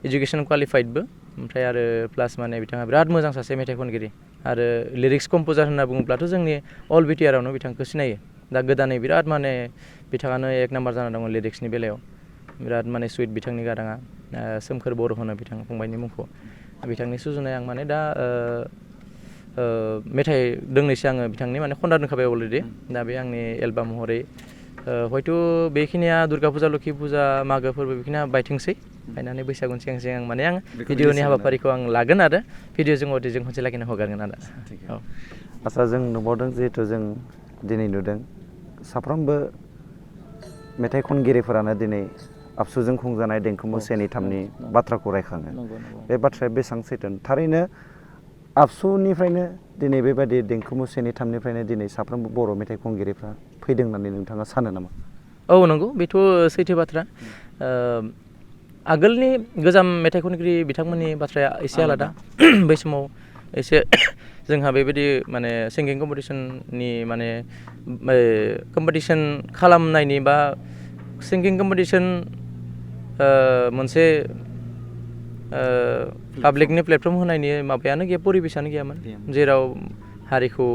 इडुकेसन क्वालिफाइडबो ओमफ्राय आरो प्लास माने बिथाङा बिराद मोजां सासे मेथाइ खनगिरि आरो लिरिक्स कम्प'जार होनना बुङोब्लाथ' जोंनि अल बिटिआरावनो बिथांखौ सिनायो दा गोदानै बिराद माने बिथाङानो एक नाम्बार जाना दङ लिरिक्सनि बेलायाव बिराद माने सुइट बिथांनि गाराङा सोमखोर बर' होनो बिथां फंबायनि मुंखौ बिथांनि सुजुनाय आं माने दा मेथाइ दोंनैसो आङो बिथांनि माने खनना दोनखाबाय अलरेडि दा बे आंनि एलबाम महरै हयथ' बेखिनिया दुर्गा फुजा लोखि फुजा मागो फोरबो बेखिनिया बायथोंसै बायनानै बैसागुनि सिगां सिगां माने आं भिडिअनि हाबाफारिखौ आं लागोन आरो भिडिअजों अडिअजों खनसे लाखिना हगारगोन आरो आच्चा जों नुबावदों जिहेथु जों दिनै नुदों साफ्रोमबो मेथाइ खनगिरिफोरानो दिनै आबसुजों खुंजानाय देंखो से नै थामनि बाथ्राखौ रायखाङो बे बाथ्राया बेसेबां सैथो थारैनो आबसुनिफ्रायनो दिनै बेबायदि देंखो से नै थामनिफ्रायनो दिनै साफ्रोमबो बर' मेथाइ खनगिरिफ्रा फैदों होननानै नोंथाङा सानो नामा औ नंगौ बेथ' सैथो बाथ्रा आगोलनि गोजाम मेथाइ खनगिरि बिथांमोननि बाथ्राया एसे आलादा बै समाव एसे जोंहा बेबायदि माने सिंगिं कम्पिटिसननि माने कम्पिटिसन खालामनायनि बा सिंगिं कम्पिटिसन मोनसे पाब्लिकनि प्लेटफर्म होनायनि माबायानो गैया परिबेसानो गैयामोन जेराव हारिखौ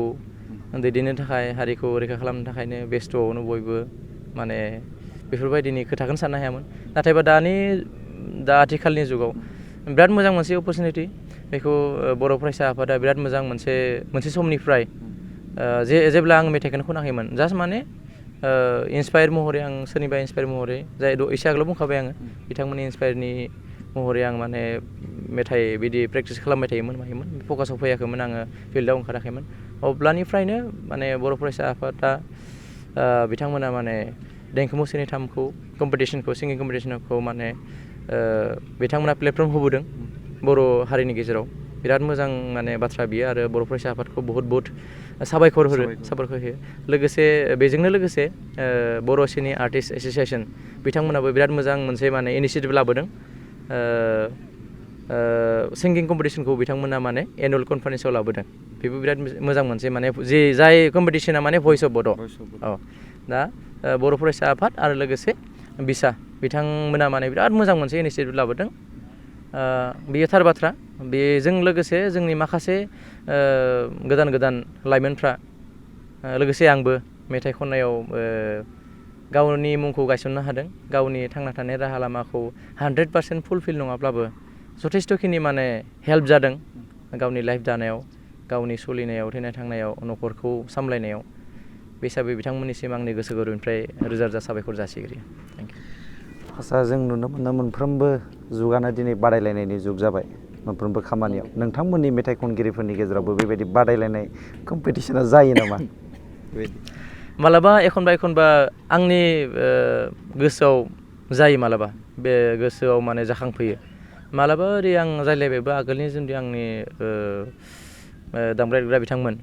दैदेननो थाखाय हारिखौ रैखा खालामनो थाखायनो बेस्थ'आवनो बयबो माने बेफोरबायदिनि खोथाखौनो साननो हायामोन नाथायबा दा आथिखालनि जुगाव बिराद मोजां मोनसे अपरचुनिटि बेखौ बर' फरायसा आफादा बिराद मोजां मोनसे समनिफ्राय जेब्ला आं मेथाइखौनो खनाखैमोन जास्ट माने इन्सपायार महरै आं सोरनिबा इन्सपायार महरै जाय एसे आगोलाव बुंखाबाय आङो बिथांमोननि इन्सपायारनि महरै आं माने मेथाइ बिदि प्रेक्टिस खालामबाय थायोमोन मायोमोन फकासाव फैयाखैमोन आङो फिल्डआव ओंखाराखैमोन अब्लानिफ्रायनो माने बर' फरायसा आफादा बिथांमोना माने देंखो मोसानायखौ कम्पिटिसनखौ सिंगिं कम्पिटिसनखौ माने बिथांमोना प्लेटफर्म होबोदों बर' हारिनि गेजेराव बिराद मोजां माने बाथ्रा बियो आरो बर' फरायसा आफादखौ बहुत साबायखर होयो लोगोसे बेजोंनो लोगोसे बर' सिनि आर्टिस्ट एस'सियेसन बिथांमोनाबो बिराद मोजां मोनसे माने इनिशियेटिभ लाबोदों सिंगिं कम्पिटिसनखौ बिथांमोना माने एनुवेल कनफारेन्सआव लाबोदों बेबो बिराद मोजां मोनसे माने जाय कम्पिटिसना माने भइस अफ बड' दा बर' फरायसा आफाद आरो लोगोसे बिसा बिथांमोना माने बिराद मोजां मोनसे इनिशियेटिभ लाबोदों बेयो थार बाथ्रा बेजों लोगोसे जोंनि माखासे गोदान लाइमोनफ्रा लोगोसे आंबो मेथाइ खननायाव गावनि मुंखौ गायसननो हादों गावनि थांना थानाय राहा लामाखौ 100% फुलफिल नङाब्लाबो जथेस्थ'खिनि माने हेल्प जादों गावनि लाइफ दानायाव गावनि सोलिनायाव थैनाय थांनायाव न'खरखौ सामलायनायाव बे हिसाबै बिथांमोननिसिम आंनि गोसो गोरबोनिफ्राय रोजा रोजा साबायखर जासिग्रोयो थेंक इउ आच्चा जों नुनो मोनो मोनफ्रोमबो जुगानो दिनै बादायलायनायनि जुग जाबाय मोनफ्रोमबो खामानियाव नोंथांमोननि मेथाइ खनगिरिफोरनि गेजेरावबो बेबायदि बादायलायनाय कम्पिटिसना जायो नामा मालाबा एखनबा आंनि गोसोआव जायो मालाबा बे गोसोआव माने जाखांफैयो मालाबा ओरै आं रायज्लायबायबो आगोलनि जोंदि आंनि दामग्रा देग्रा बिथांमोन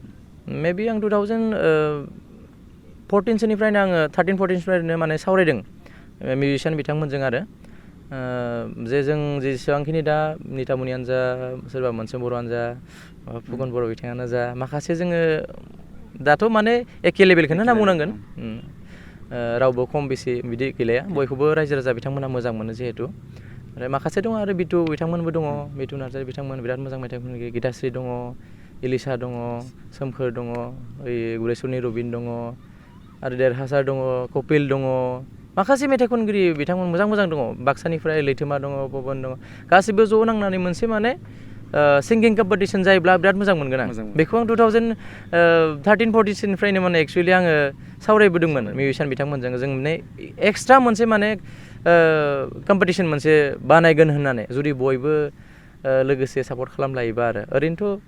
मेबि आं 2014 सोनिफ्रायनो आङो 13-14 सोनिफ्रायनो माने सावरायदों मिउजिशियान बिथांमोनजों आरो जे जों जेसेबांखिनि दा नितामुनियानो जा सोरबा मोनसे बर'आनो जा फुकन बर' बिथाङानो जा माखासे जोङो दाथ' माने एखे लेभेलखौनो होनना बुंनांगोन रावबो खम बेसि बिदि गैलाया बयखौबो रायजो राजा बिथांमोना मोजां मोनो जिहेथु आरो माखासे दङ आरो बिटु बिथांमोनबो दङ बिटु नार्जारि बिथांमोन बिराद मोजां मेथाइ खनगिरि गिताश्री दङ इलिसा दङ सोमखोर दङ ओइ गुरेसरनि रबिन दङ आरो देरहासार दङ कपिल दङ माखासे मेथाइ खनगिरि बिथांमोन मोजां दङ बाक्सानिफ्राय लैथोमा दङ पबन दङ गासिबो ज' नांनानै मोनसे माने सिंगिं कम्पिटिसन जायोब्ला बिराद मोजां मोनगोन आं बेखौ आं 2013-14 निफ्रायनो माने एक्सुवेलि आङो सावरायबोदोंमोन मिउजिशियान बिथांमोनजों जों माने एक्सट्रा मोनसे माने कम्पिटिसन मोनसे बानायगोन होननानै जुदि बयबो लोगोसे सापर्ट खालामलायोबा आरो ओरैनोथ'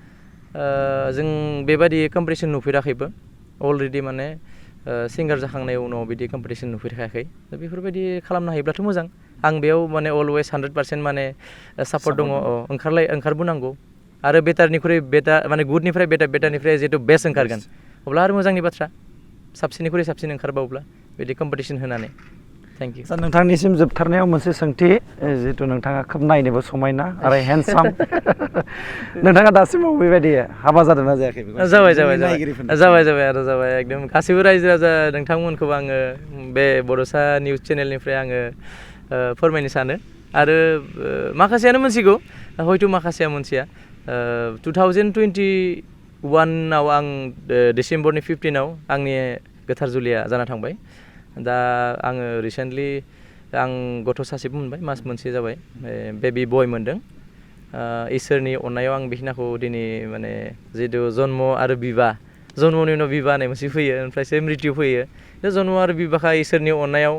जों बेबायदि कम्पिटिसन नुफेराखैबो अलरेडि माने सिंगार जाखांनाय उनाव बिदि कम्पिटिसन नुफेराखै दा बेफोरबायदि खालामनो हायोब्लाथ' मोजां आं बेयाव माने अलवेज 100% माने सापर्ट दङ ओंखारबोनांगौ आरो बेटारनिख्रुइ बेटार माने गुडनिफ्राय बेटारनिफ्राय जिहेतु बेस्ट ओंखारगोन अब्ला आरो मोजांनि बाथ्रा साबसिननिख्रुइ साबसिन ओंखारबावब्ला बिदि कम्पिटिसन होनानै थेंक इउ सार नोंथांनिसिम जोबथारनायाव मोनसे सोंथि जिहेतु नोंथाङा खोब नायनोबो समायना आरो हेन्डसाम नोंथाङा दासिमाव बेबायदि हाबा जादोंना जायाखै जाबाय एकदम गासैबो रायजो राजा नोंथांमोनखौबो आङो बे बड'सा निउस चेनेलनिफ्राय आङो फोरमायनो सानो आरो माखासेयानो मोनथिगौ हयथ' माखासेया मोनथिया 2021आव आं डिसेम्बरनि 15आव आंनि गोथार जुलिया जाना थांबाय दा आङो रिसेन्टलि आं गथ' सासेबो मोनबाय मास मोनसे जाबाय बेबि बय मोनदों इसोरनि अननायाव आं बेखिनिखौ दिनै माने जिहेतु जन्म आरो बिबाह जन्मनि उनाव बिबाह होननाय मोनसे फैयो ओमफ्रायसो मृत्यु फैयो बे जन्म आरो बिबाहआ इसोरनि अननायाव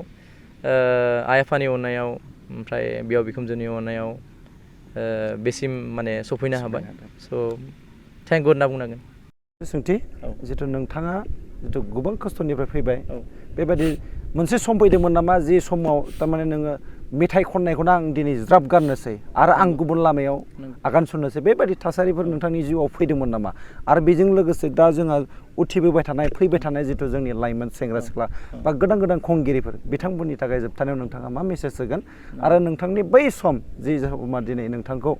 आइ आफानि अननायाव ओमफ्राय बिहाव बिखुनजोनि अननायाव बेसिम माने सफैनो हाबाय स' थेंक गड होनना बुंनांगोन सोंथि जिथु नोंथाङा जिथु गोबां खस्थ'निफ्राय फैबाय बेबायदि मोनसे सम फैदोंमोन नामा जि समाव थारमाने नोङो मेथाइ खननायखौनो आं दिनै ज्राब गारनोसै आरो आं गुबुन लामायाव आगान सुरनोसै बेबायदि थासारिफोर नोंथांनि जिउआव फैदोंमोन नामा आरो बेजों लोगोसे दा जोंहा उथिबोबाय थानाय फैबाय थानाय जिथु जोंनि लाइमोन सेंग्रा सिख्ला बा गोदान खनगिरिफोर बिथांमोननि थाखाय जोबथानायाव नोंथाङा मा मेसेज होगोन आरो नोंथांनि बै सम जि समा दिनै नोंथांखौ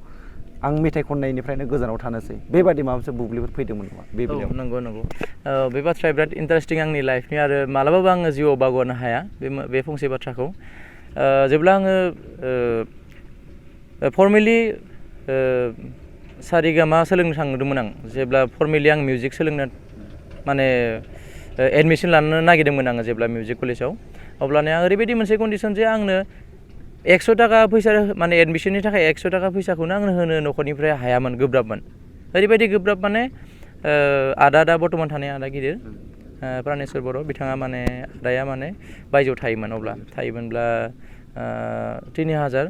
आं मेथाइ खननायनिफ्रायनो गोजानाव थानोसै बेबायदि माबा मोनसे बुब्लिफोर फैदोंमोन नामा बे बेलायाव नंगौ बे बाथ्राया बिराद इन्टारेस्टिं आंनि लाइफनि आरो मालाबाबो आङो जिउआव बावगारनो हाया बे फंसे बाथ्राखौ जेब्ला आङो फर्मेलि सारिगामा सोलोंनो थांदोंमोन आं जेब्ला फर्मेलि आं मिउजिक सोलोंनो माने एडमिसन लानो नागिरदोंमोन आङो जेब्ला मिउजिक कलेजाव अब्लानो आं ओरैबायदि मोनसे कन्डिसन जे आंनो 100 थाखा फैसा माने एडमिसननि थाखाय 100 थाखा फैसाखौनो आंनो होनो न'खरनिफ्राय हायामोन गोब्राबमोन ओरैबायदि गोब्राब माने आदा बर्तमान थानाय आदा गिदिर प्रानेश्वर बर' बिथाङा माने आदाया माने बायजोआव थायोमोन अब्ला थायोमोनब्ला 3000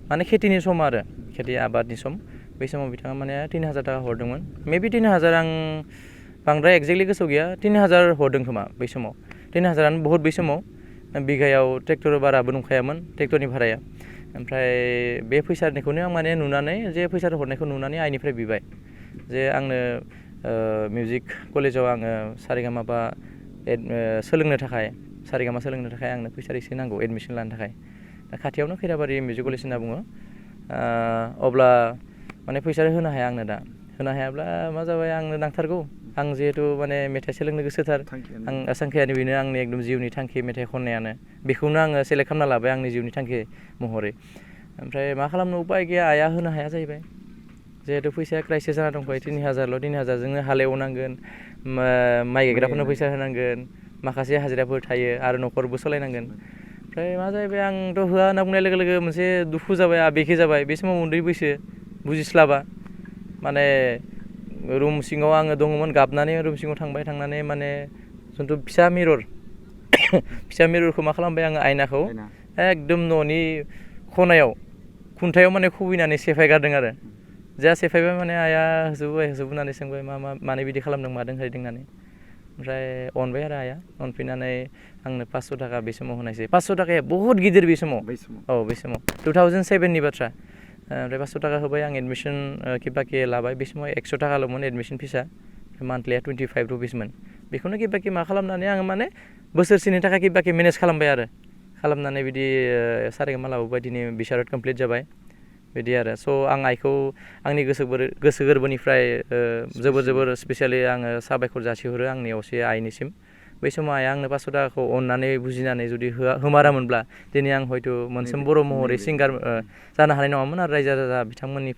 माने खेतिनि सम आरो खेति आबादनि सम बै समाव बिथाङा माने 3000 थाखा हरदोंमोन मेबि 3000 आं बांद्राय एक्जेक्टलि गोसोआव गैया 3000 हरदों खोमा बै समाव 3000आनो बहुत बै समाव बिघायाव ट्रेक्टर बाराबो नंखायामोन ट्रेक्टरनि भाराया ओमफ्राय बे फैसानिखौनो आं माने नुनानै जे फैसा हरनायखौ नुनानै आइनिफ्राय बिबाय जे आंनो मिउजिक कलेजाव आङो सारेगामा बा सोलोंनो थाखाय सारेगामा सोलोंनो थाखाय आंनो फैसा एसे नांगौ एडमिसन लानो थाखाय खाथियावनो खैराबारि मिउजिक कलेज होनना बुङो अब्ला माने फैसा होनो हाया आंनो दा होनो हायाब्ला मा जाबाय आंनो नांथारगौ आं जिहेतु माने मेथाइ सोलोंनो गोसोथार आं आसांखायानो बेनो आंनि एकदम जिउनि थांखि मेथाइ खननायानो बेखौनो आङो सेलेक्ट खालामना लाबाय आंनि जिउनि थांखि महरै ओमफ्राय मा खालामनो उपाय गैया आइया होनो हाया जाहैबाय जिहेतु फैसाया क्राइसिस जाना दंखायो 3000ल' 3000जोंनो हालेवनांगोन माइ गायग्राफोरनो फैसा होनांगोन माखासे हाजिराफोर थायो आरो न'खरबो सालायनांगोन ओमफ्राय मा जाहैबाय आंथ' होआ होनना बुंनाय लोगो लोगो मोनसे दुखु जाबाय आबेगे जाबाय बे समाव उन्दै बैसो बुजिस्लाबा माने रुम सिङाव आङो दङमोन गाबनानै रुम सिङाव थांनानै माने जिथु फिसा मिररखौ मा खालामबाय आङो आयनाखौ एकदम न'नि खनायाव खुन्थायाव माने खुबैनानै सेफायगारदों आरो जा सेफायबाय माने आइया होजोबबाय होननानै सोंबाय मानो बिदि खालामदों मादों होदों होननानै ओमफ्राय अनबाय आरो आइया अनफिननानै आंनो 500 थाखा बे समाव होनायसै 500 थाखाया बहुत गिदिर बे समाव औ बे समाव 2007नि बाथ्रा ओमफ्राय 500 थाखा होबाय आं एडमिसन किबाके लाबाय बे समाव 100 थाखाल'मोन एडमिसन फिसा मान्थलिया 25 रुपिसमोन बेखौनो किबाके मा खालामनानै आङो माने बोसोरसेनि थाखाय किबाके मेनेज खालामबाय आरो खालामनानै बिदि सारेगामा लाबोबाय दिनै बिसारत कमप्लिट जाबाय बिदि आरो स' आं आइखौ आंनि गोसो गोरबोनिफ्राय जोबोर स्पेसियलि आङो साबायखर जासिहरो आंनि असे आइनिसिम बै समाव आइया आंनो 500 थाखाखौ अननानै बुजिनानै जुदि होमारामोनब्ला दिनै आं हयथ' मोनसे बर' महरै सिंगार जानो हानाय नङामोन आरो रायजो राजा बिथांमोननि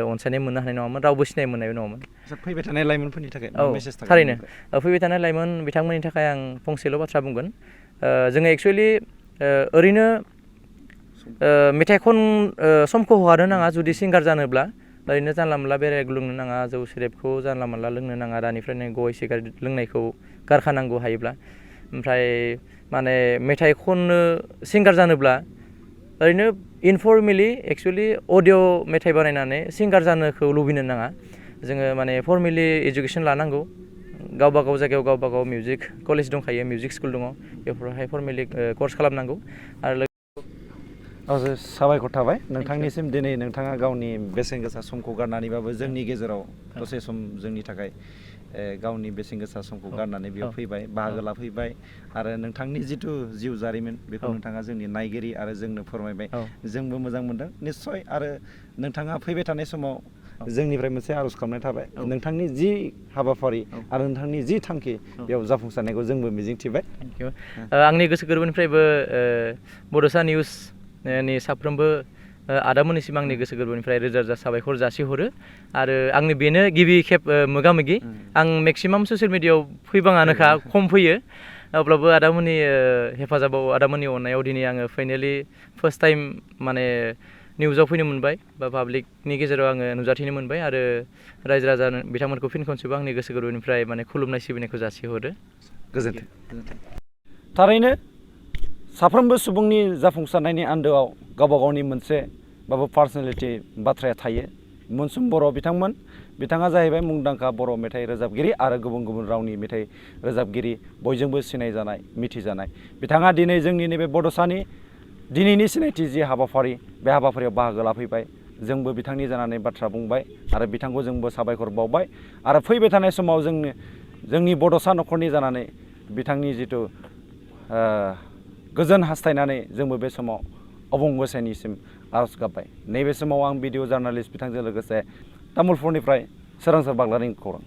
अनसायनाय मोननो हानाय नङामोन रावबो सिनाय मोननाय नङामोन फैबाय थानाय लाइमोनफोरनि थाखाय औ थारैनो फैबाय थानाय लाइमोन बिथांमोननि थाखाय आं फंसेल' बाथ्रा बुंगोन जोङो एक्सुवेलि ओरैनो मेथाइ समखौ हगारनो नाङा जुदि सिंगार जानोब्ला ओरैनो जानला मोनला बेरायग्लुंनो नाङा जौ सेरेबखौ जानला मोनला लोंनो नाङा दानिफ्रायनो गय सिगारेट लोंनायखौ गारखानांगौ हायोब्ला ओमफ्राय माने मेथाइ खननो सिंगार जानोब्ला ओरैनो इनफर्मेलि एक्सुवेलि अडिअ' मेथाइ बानायनानै सिंगार जानोखौ लुबैनो नाङा जोङो माने फर्मेलि एजुकेसन लानांगौ गावबा गाव जायगायाव गावबा गाव मिउजिक कलेज दंखायो मिउजिक स्कुल दङ बेफोरावहाय फर्मेलि कर्स खालामनांगौ आरो साबायखर थाबाय नोंथांनिसिम दिनै नोंथाङा गावनि बेसेन गोसा समखौ गारनानैबाबो जोंनि गेजेराव दसे सम जोंनि थाखाय गावनि बेसेन गोसा समखौ गारनानै बेयाव फैबाय बाहागो लाफैबाय आरो नोंथांनि जिथु जिउ जारिमिन बेखौ नोंथाङा जोंनि नायगिरि आरो जोंनो फोरमायबाय जोंबो मोजां मोनदों निस्सय आरो नोंथाङा फैबाय थानाय समाव जोंनिफ्राय मोनसे आर'ज खालामनाय थाबाय नोंथांनि जि हाबाफारि आरो नोंथांनि जि थांखि बेयाव जाफुंसारनायखौ जोंबो मिजिंथिबाय आंनि गोसो गोरबोनिफ्रायबो बड'सा निउस नि साफ्रोमबो आदामोननिसिम आंनि गोसो गोरबोनिफ्राय रोजा रोजा साबायखर जासिहरो आरो आंनि बेनो गिबि खेब मोगा मोगि आं मेक्सिमाम ससियेल मिडियायाव फैबाङानोखा खम फैयो अब्लाबो आदामोननि हेफाजाबाव आदामोननि अननायाव दिनै आङो फाइनेलि फार्स्ट टाइम माने निउसाव फैनो मोनबाय बा पाब्लिकनि गेजेराव आङो नुजाथिनो मोनबाय आरो रायजो राजा बिथांमोनखौ फिन खनसेबो आंनि गोसो गोरबोनिफ्राय माने खुलुमनाय सिबिनायखौ जासिहरो गोजोन्थों थारैनो साफ्रोमबो सुबुंनि जाफुंसारनायनि आन्दोआव गावबा गावनि मोनसेबाबो पार्सनेलिटि बाथ्राया थायो मनसुम बर' बिथाङा जाहैबाय मुंदांखा बर' मेथाइ रोजाबगिरि आरो गुबुन गुबुन रावनि मेथाइ रोजाबगिरि बयजोंबो सिनायजानाय मिथिजानाय बिथाङा दिनै जोंनि नैबे बड'सानि दिनैनि सिनायथि जि हाबाफारि बे हाबाफारियाव बाहागो लाफैबाय जोंबो बिथांनि जानानै बाथ्रा बुंबाय आरो बिथांखौ जोंबो साबायखर बावबाय आरो फैबाय थानाय समाव जोंनि बड'सा न'खरनि जानानै बिथांनि जिथु गोजोन हास्थायनानै जोंबो बे समाव अबं गसाइनिसिम आर'ज गाबबाय नैबे समाव आं भिडिअ जार्नालिस्ट बिथांजों लोगोसे तामुलपुरनिफ्राय सोरांसार बाग्लारिनि खौरां